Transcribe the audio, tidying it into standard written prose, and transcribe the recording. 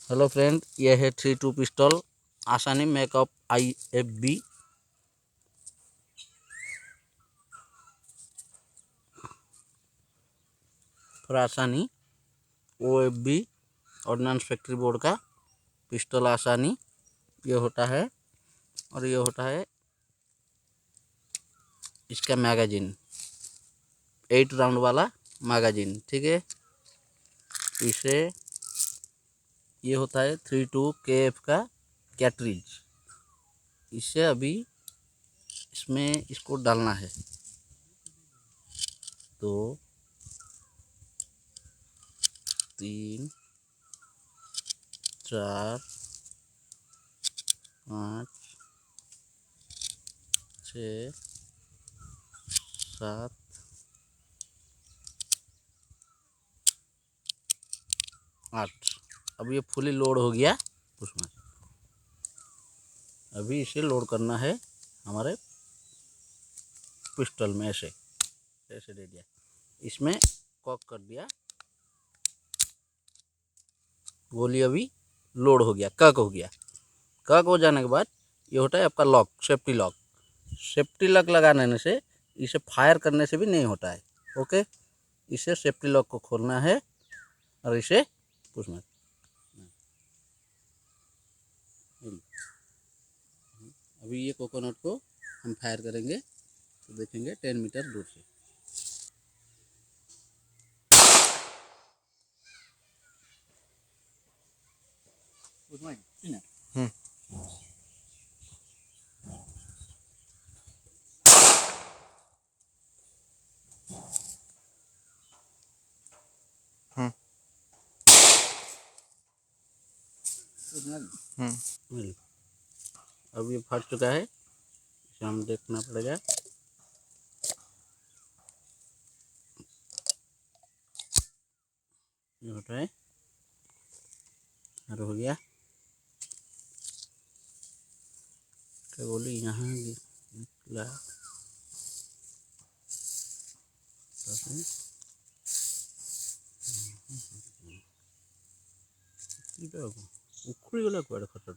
Hello friend, यह है 3-2 pistol आसानी मेकअप IFB। फिर आसानी OFB ऑर्डिनेंस फैक्ट्री बोर्ड का पिस्टल आसानी ये होता है। और ये होता है इसका मैगजीन, 8 राउंड वाला मैगजीन। ठीक है, इसे ये होता है 3-2 KF का कैटरिज। इसे अभी इसमें इसको डालना है। तो 3 4 5 6 7 8। अब ये फुली लोड हो गया उसमें। अभी इसे लोड करना है हमारे पिस्टल में। ऐसे ऐसे दे दिया, इसमें कॉक कर दिया, गोली अभी लोड हो गया, कक हो गया। कक हो जाने के बाद ये होता है आपका lock, safety lock. Safety lock लगाने से इसे फायर करने से भी नहीं होता है। ओके, इसे सेफ्टी लॉक को खोलना है और इसे पूछना। अभी ये कोकोनट को हम फायर करेंगे तो देखेंगे 10 मीटर दूर से। अब ये फट चुका है, इसे हम देखना पड़ेगा। ये होता है और हो गया। क्या बोली यहाँ निकला उखड़ी गला कुआड़े खटटा।